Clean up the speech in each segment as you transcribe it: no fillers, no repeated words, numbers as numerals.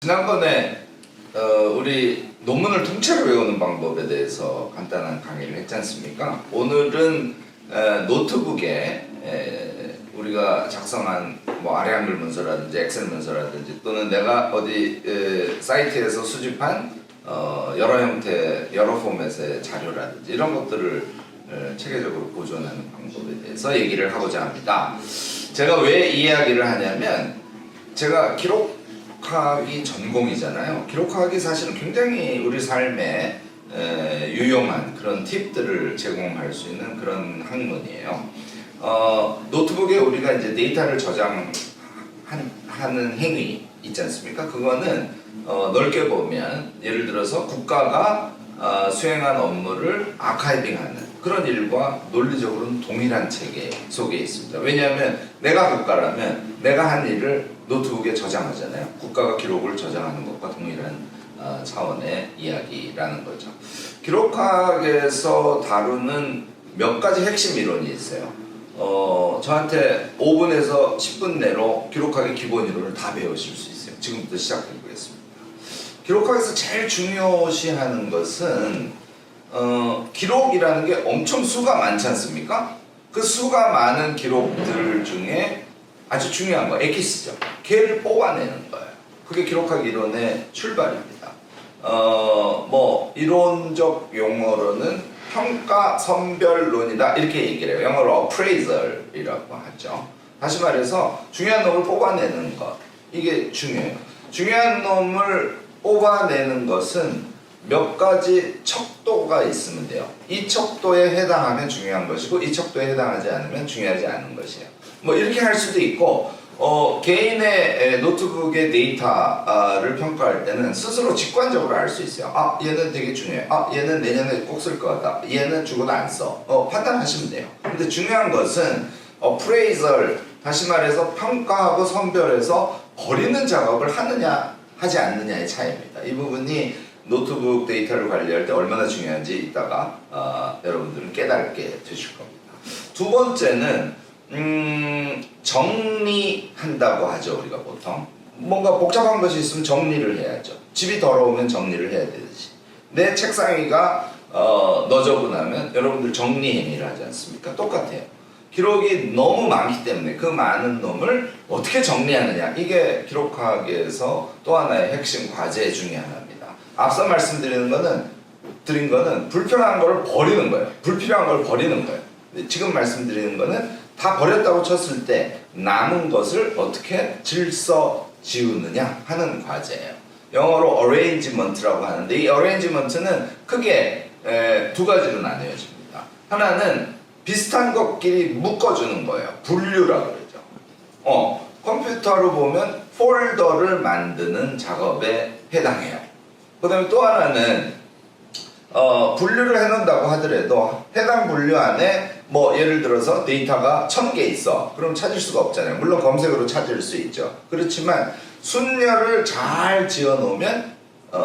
지난번에 우리 논문을 통째로 외우는 방법에 대해서 간단한 강의를 했지 않습니까? 오늘은 노트북에 우리가 작성한 뭐 아래 한글 문서라든지 엑셀 문서라든지 또는 내가 어디 사이트에서 수집한 여러 형태, 여러 포맷의 자료라든지 이런 것들을 체계적으로 보존하는 방법에 대해서 얘기를 하고자 합니다. 제가 왜 이 이야기를 하냐면 제가 기록학이 전공이잖아요. 기록학이 사실은 굉장히 우리 삶에 유용한 그런 팁들을 제공할 수 있는 그런 학문이에요. 노트북에 우리가 이제 데이터를 저장하는 행위 있지 않습니까? 그거는 넓게 보면 예를 들어서 국가가 수행한 업무를 아카이빙하는 그런 일과 논리적으로는 동일한 체계 속에 있습니다. 왜냐하면 내가 국가라면 내가 한 일을 노트북에 저장하잖아요. 국가가 기록을 저장하는 것과 동일한 차원의 이야기라는 거죠. 기록학에서 다루는 몇 가지 핵심 이론이 있어요. 저한테 5분에서 10분 내로 기록학의 기본 이론을 다 배우실 수 있어요. 지금부터 시작해 보겠습니다. 기록학에서 제일 중요시하는 것은 기록이라는 게 엄청 수가 많지 않습니까? 그 수가 많은 기록들 중에 아주 중요한 거, 에키스죠. 걔를 뽑아내는 거예요. 그게 기록학 이론의 출발입니다. 뭐 이론적 용어로는 평가 선별론이다 이렇게 얘기를 해요. 영어로 appraisal이라고 하죠. 다시 말해서 중요한 놈을 뽑아내는 것, 이게 중요해요. 중요한 놈을 뽑아내는 것은 몇 가지 척도가 있으면 돼요. 이 척도에 해당하면 중요한 것이고 이 척도에 해당하지 않으면 중요하지 않은 것이에요. 뭐 이렇게 할 수도 있고 개인의 노트북의 데이터를 평가할 때는 스스로 직관적으로 알 수 있어요. 아, 얘는 되게 중요해. 아, 얘는 내년에 꼭 쓸 것 같다. 얘는 죽어도 안 써. 판단하시면 돼요. 근데 중요한 것은 appraisal, 다시 말해서 평가하고 선별해서 버리는 작업을 하느냐 하지 않느냐의 차이입니다. 이 부분이 노트북 데이터를 관리할 때 얼마나 중요한지 이따가 여러분들은 깨닫게 되실 겁니다. 두 번째는 정리한다고 하죠. 우리가 보통 뭔가 복잡한 것이 있으면 정리를 해야죠. 집이 더러우면 정리를 해야 되듯이 내 책상 위가 너저분하면 여러분들 정리 행위를 하지 않습니까? 똑같아요. 기록이 너무 많기 때문에 그 많은 놈을 어떻게 정리하느냐, 이게 기록학에서 또 하나의 핵심 과제 중에 하나입니다. 앞서 말씀드린 거는 불편한 걸 버리는 거예요. 불필요한 걸 버리는 거예요. 지금 말씀드리는 거는 다 버렸다고 쳤을 때 남은 것을 어떻게 질서 지우느냐 하는 과제예요. 영어로 arrangement라고 하는데 이 arrangement는 크게 두 가지로 나뉘어집니다. 하나는 비슷한 것끼리 묶어주는 거예요. 분류라고 그러죠. 컴퓨터로 보면 폴더를 만드는 작업에 해당해요. 그 다음에 또 하나는 분류를 해놓는다고 하더라도 해당 분류 안에 뭐 예를 들어서 데이터가 1000개 있어. 그럼 찾을 수가 없잖아요. 물론 검색으로 찾을 수 있죠. 그렇지만 순열을 잘 지어 놓으면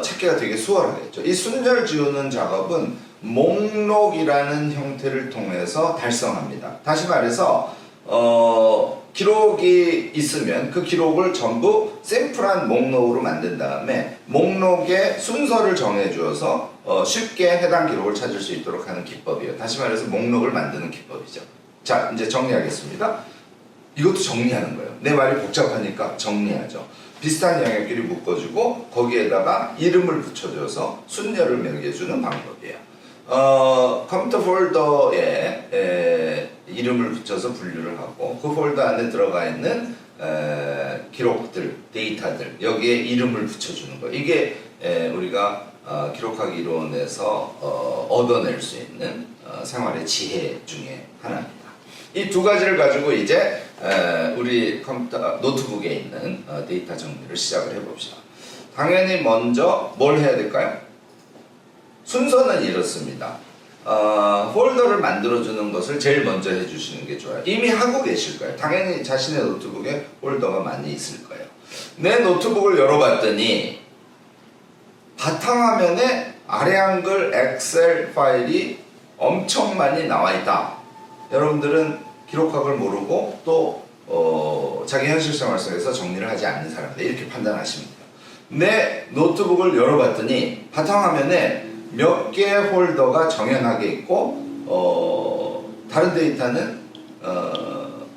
찾기가 되게 수월하겠죠. 이 순열 지우는 작업은 목록이라는 형태를 통해서 달성합니다. 다시 말해서 기록이 있으면 그 기록을 전부 샘플한 목록으로 만든 다음에 목록의 순서를 정해 주어서 쉽게 해당 기록을 찾을 수 있도록 하는 기법이에요. 다시 말해서 목록을 만드는 기법이죠. 자, 이제 정리하겠습니다. 이것도 정리하는 거예요. 내 말이 복잡하니까 정리하죠. 비슷한 영역끼리 묶어주고 거기에다가 이름을 붙여줘서 순열을 매겨주는 방법이에요. 컴퓨터 폴더에 이름을 붙여서 분류를 하고 그 폴더 안에 들어가 있는 기록들, 데이터들, 여기에 이름을 붙여주는 거. 이게 우리가 기록학 이론에서 얻어낼 수 있는 생활의 지혜 중에 하나입니다. 이 두 가지를 가지고 이제 우리 컴퓨터 노트북에 있는 데이터 정리를 시작을 해봅시다. 당연히 먼저 뭘 해야 될까요? 순서는 이렇습니다. 폴더를 만들어주는 것을 제일 먼저 해주시는 게 좋아요. 이미 하고 계실 거예요. 당연히 자신의 노트북에 폴더가 많이 있을 거예요. 내 노트북을 열어봤더니 바탕화면에 아래 한글 엑셀 파일이 엄청 많이 나와 있다. 여러분들은 기록학을 모르고 또 자기 현실생활 속에서 정리를 하지 않는 사람들 이렇게 판단하시면 돼요. 내 노트북을 열어봤더니 바탕화면에 몇 개의 폴더가 정연하게 있고 다른 데이터는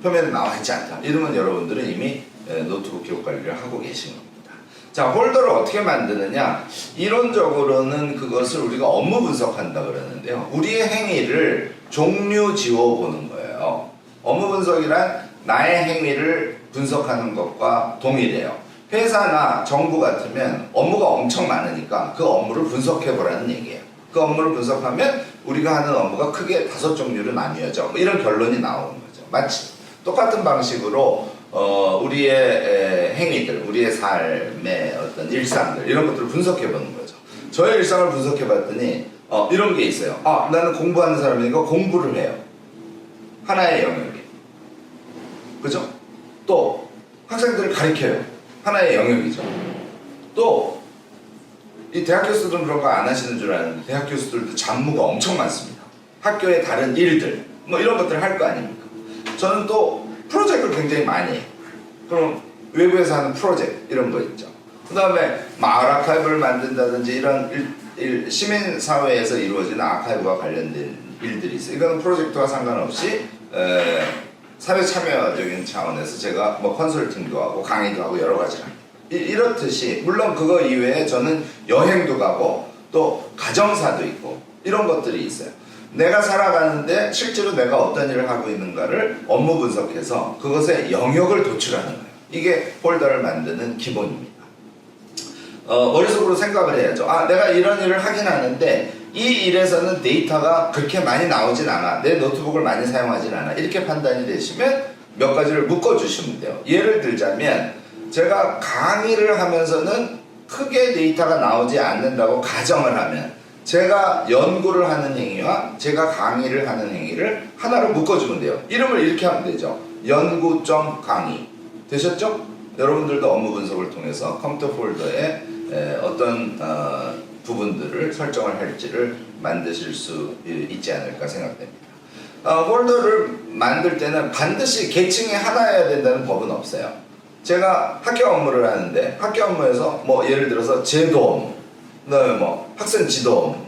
표면에 나와 있지 않다. 이러면 여러분들은 이미 노트북 기록 관리를 하고 계신 겁니다. 자, 폴더를 어떻게 만드느냐? 이론적으로는 그것을 우리가 업무 분석한다 그러는데요. 우리의 행위를 종류 지워 보는 거예요. 업무 분석이란 나의 행위를 분석하는 것과 동일해요. 회사나 정부 같으면 업무가 엄청 많으니까 그 업무를 분석해 보라는 얘기예요. 그 업무를 분석하면 우리가 하는 업무가 크게 5종류로 나뉘어져. 뭐 이런 결론이 나오는 거죠. 마치 똑같은 방식으로 우리의 행위들, 우리의 삶의 어떤 일상들 이런 것들을 분석해 보는 거죠. 저의 일상을 분석해 봤더니 이런 게 있어요. 나는 공부하는 사람이니까 공부를 해요. 하나의 영역이. 그죠? 또 학생들을 가르쳐요. 하나의 영역이죠. 또 이 대학 교수들은 그런 거 안 하시는 줄 아는데 대학 교수들도 잡무가 엄청 많습니다. 학교의 다른 일들 뭐 이런 것들을 할 거 아닙니까? 저는 또 프로젝트를 굉장히 많이 해요. 그럼 외부에서 하는 프로젝트 이런 거 있죠. 그 다음에 마을 아카이브를 만든다든지 이런 시민사회에서 이루어지는 아카이브와 관련된 일들이 있어요. 이거는 프로젝트와 상관없이 사회 참여적인 차원에서 제가 뭐 컨설팅도 하고 강의도 하고 여러 가지를 합니다. 이렇듯이 물론 그거 이외에 저는 여행도 가고 또 가정사도 있고 이런 것들이 있어요. 내가 살아가는데 실제로 내가 어떤 일을 하고 있는가를 업무 분석해서 그것의 영역을 도출하는 거예요. 이게 폴더를 만드는 기본입니다. 머릿속으로 생각을 해야죠. 내가 이런 일을 하긴 하는데 이 일에서는 데이터가 그렇게 많이 나오진 않아. 내 노트북을 많이 사용하진 않아. 이렇게 판단이 되시면 몇 가지를 묶어주시면 돼요. 예를 들자면 제가 강의를 하면서는 크게 데이터가 나오지 않는다고 가정을 하면 제가 연구를 하는 행위와 제가 강의를 하는 행위를 하나로 묶어주면 돼요. 이름을 이렇게 하면 되죠. 연구점 강의. 되셨죠? 여러분들도 업무 분석을 통해서 컴퓨터 폴더에 어떤 부분들을 설정을 할지를 만드실 수 있지 않을까 생각됩니다. 폴더를 만들 때는 반드시 계층이 하나여야 된다는 법은 없어요. 제가 학교 업무를 하는데 학교 업무에서 뭐 예를 들어서 제도 업무, 그다음에 뭐 학생 지도 업무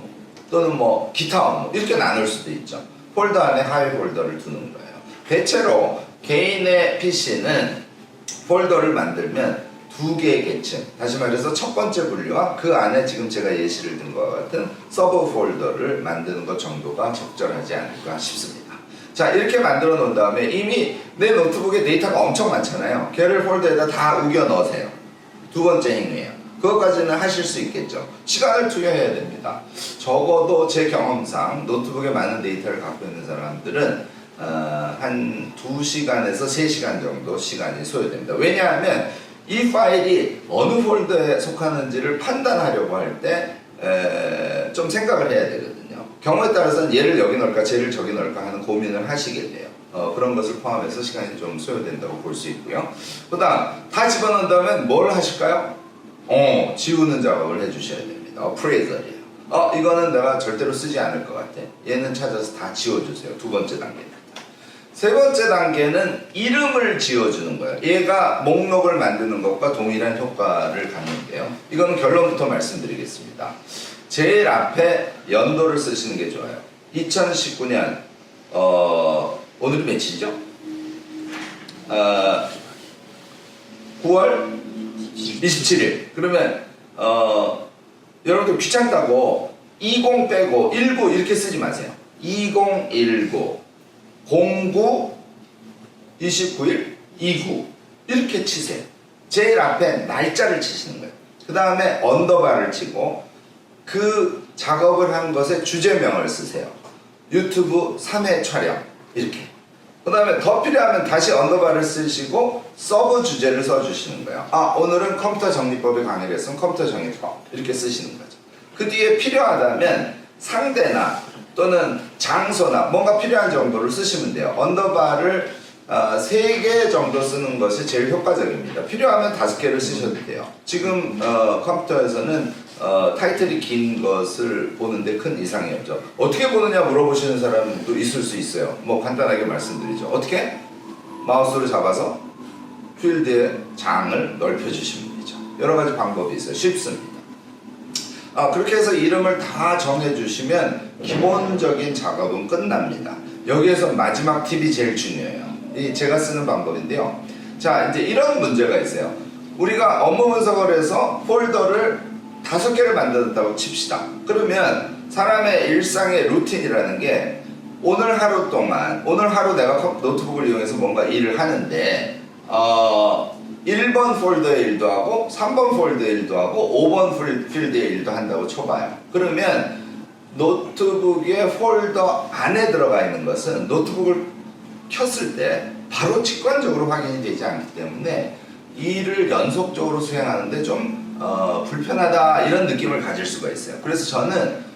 또는 뭐 기타 업무 이렇게 나눌 수도 있죠. 폴더 안에 하위 폴더를 두는 거예요. 대체로 개인의 PC는 폴더를 만들면 2개의 계층, 다시 말해서 첫 번째 분류와 그 안에 지금 제가 예시를 든 것과 같은 서브 폴더를 만드는 것 정도가 적절하지 않을까 싶습니다. 자, 이렇게 만들어 놓은 다음에 이미 내 노트북에 데이터가 엄청 많잖아요. 걔를 폴더에다 다 우겨 넣으세요. 두 번째 행위예요. 그것까지는 하실 수 있겠죠. 시간을 투여해야 됩니다. 적어도 제 경험상 노트북에 많은 데이터를 갖고 있는 사람들은 한 2시간에서 3시간 정도 시간이 소요됩니다. 왜냐하면 이 파일이 어느 폴더에 속하는지를 판단하려고 할 때 좀 생각을 해야 되거든요. 경우에 따라서는 얘를 여기 넣을까 쟤를 저기 넣을까 하는 고민을 하시게 돼요. 그런 것을 포함해서 시간이 좀 소요된다고 볼 수 있고요. 그 다음 다 집어넣은 다음에 뭘 하실까요? 지우는 작업을 해주셔야 됩니다. 어프레이저예요. 이거는 내가 절대로 쓰지 않을 것 같아. 얘는 찾아서 다 지워주세요. 두 번째 단계입니다. 세 번째 단계는 이름을 지어주는 거예요. 얘가 목록을 만드는 것과 동일한 효과를 갖는데요. 이거는 결론부터 말씀드리겠습니다. 제일 앞에 연도를 쓰시는 게 좋아요. 2019년 오늘이 며칠이죠? 9월 27일. 그러면 여러분들 귀찮다고 20 빼고 19 이렇게 쓰지 마세요. 2019 09 29일 29 이렇게 치세요. 제일 앞에 날짜를 치시는 거예요. 그 다음에 언더바를 치고 그 작업을 한 것의 주제명을 쓰세요. 유튜브 3회 촬영 이렇게. 그 다음에 더 필요하면 다시 언더바를 쓰시고 서브 주제를 써주시는 거예요. 오늘은 컴퓨터 정리법에 강의를 했으면 컴퓨터 정리법 이렇게 쓰시는 거죠. 그 뒤에 필요하다면 상대나 또는 장소나 뭔가 필요한 정도를 쓰시면 돼요. 언더바를 3개 정도 쓰는 것이 제일 효과적입니다. 필요하면 5개를 쓰셔도 돼요. 지금 컴퓨터에서는 타이틀이 긴 것을 보는데 큰 이상이 없죠. 어떻게 보느냐 물어보시는 사람도 있을 수 있어요. 뭐 간단하게 말씀드리죠. 어떻게? 마우스를 잡아서 필드의 장을 넓혀주시면 되죠. 여러 가지 방법이 있어요. 쉽습니다. 그렇게 해서 이름을 다 정해주시면 기본적인 작업은 끝납니다. 여기에서 마지막 팁이 제일 중요해요. 이 제가 쓰는 방법인데요. 자, 이제 이런 문제가 있어요. 우리가 업무 분석을 해서 폴더를 5개를 만들었다고 칩시다. 그러면 사람의 일상의 루틴이라는 게 오늘 하루 동안, 오늘 하루 내가 노트북을 이용해서 뭔가 일을 하는데 1번 폴더의 일도 하고 3번 폴더의 일도 하고 5번 필드의 일도 한다고 쳐봐요. 그러면 노트북의 폴더 안에 들어가 있는 것은 노트북을 켰을 때 바로 직관적으로 확인이 되지 않기 때문에 일을 연속적으로 수행하는데 좀 불편하다 이런 느낌을 가질 수가 있어요. 그래서 저는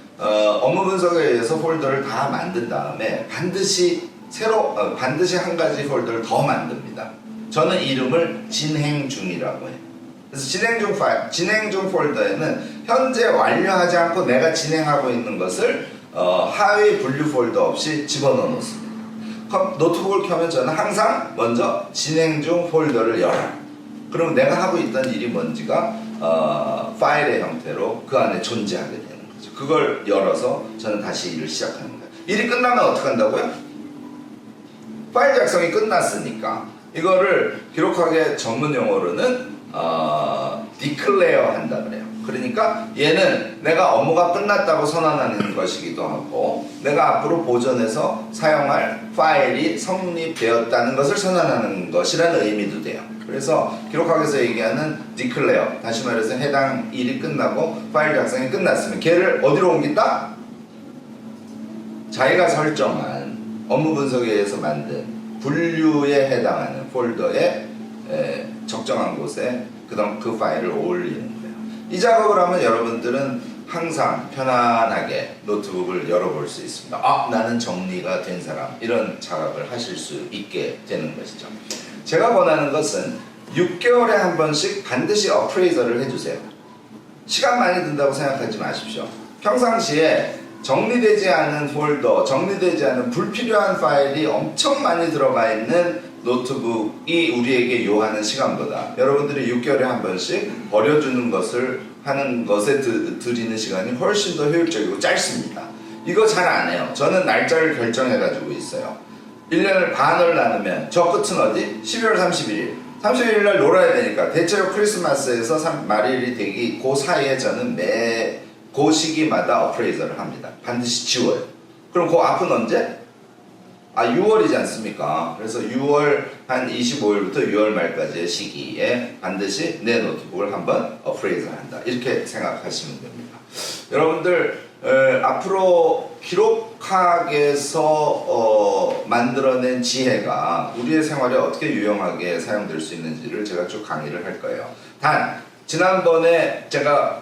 업무 분석에 의해서 폴더를 다 만든 다음에 반드시 한 가지 폴더를 더 만듭니다. 저는 이름을 진행 중이라고 해요. 그래서 진행 중 폴더에는 현재 완료하지 않고 내가 진행하고 있는 것을 하위 분류 폴더 없이 집어넣어 놓습니다. 노트북을 켜면 저는 항상 먼저 진행 중 폴더를 열어요. 그러면 내가 하고 있던 일이 뭔지가 파일의 형태로 그 안에 존재하게 되는 거죠. 그걸 열어서 저는 다시 일을 시작하는 거예요. 일이 끝나면 어떻게 한다고요? 파일 작성이 끝났으니까 이거를 기록하게 전문 용어로는 declare 한다 그래요. 그러니까 얘는 내가 업무가 끝났다고 선언하는 것이기도 하고 내가 앞으로 보존해서 사용할 파일이 성립되었다는 것을 선언하는 것이라는 의미도 돼요. 그래서 기록학에서 얘기하는 declare, 다시 말해서 해당 일이 끝나고 파일 작성이 끝났으면 걔를 어디로 옮긴다? 자기가 설정한 업무 분석에 의해서 만든 분류에 해당하는 폴더에 적정한 곳에 그 파일을 올리는 거예요. 이 작업을 하면 여러분들은 항상 편안하게 노트북을 열어볼 수 있습니다. 나는 정리가 된 사람, 이런 작업을 하실 수 있게 되는 것이죠. 제가 권하는 것은 6개월에 한 번씩 반드시 어프레이저를 해주세요. 시간 많이 든다고 생각하지 마십시오. 평상시에 정리되지 않은 폴더, 정리되지 않은 불필요한 파일이 엄청 많이 들어가 있는 노트북이 우리에게 요하는 시간보다 여러분들이 6개월에 한 번씩 버려주는 것을 하는 것에 드리는 시간이 훨씬 더 효율적이고 짧습니다. 이거 잘 안 해요. 저는 날짜를 결정해가지고 있어요. 1년을 반을 나누면 저 끝은 어디? 12월 31일. 31일 날 놀아야 되니까 대체로 크리스마스에서 말일이 되기 그 사이에 저는 그 시기마다 어프레이저를 합니다. 반드시 지워요. 그럼 그 앞은 언제? 6월이지 않습니까? 그래서 6월 한 25일부터 6월 말까지의 시기에 반드시 내 노트북을 한번 어프레이저 한다. 이렇게 생각하시면 됩니다. 여러분들 앞으로 기록학에서 만들어낸 지혜가 우리의 생활에 어떻게 유용하게 사용될 수 있는지를 제가 쭉 강의를 할 거예요. 단 지난번에 제가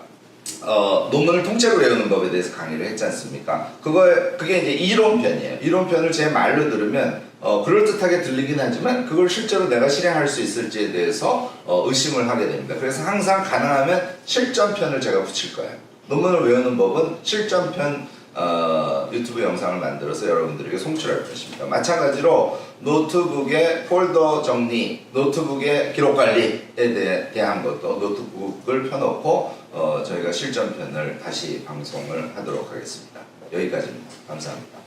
논문을 통째로 외우는 법에 대해서 강의를 했지 않습니까? 그게 이제 이론편이에요. 이론편을 제 말로 들으면 그럴듯하게 들리긴 하지만 그걸 실제로 내가 실행할 수 있을지에 대해서 의심을 하게 됩니다. 그래서 항상 가능하면 실전편을 제가 붙일 거예요. 논문을 외우는 법은 실전편 유튜브 영상을 만들어서 여러분들에게 송출할 것입니다. 마찬가지로 노트북의 폴더 정리, 노트북의 기록 관리에 대한 것도 노트북을 펴놓고 저희가 실전편을 다시 방송을 하도록 하겠습니다. 여기까지입니다. 감사합니다.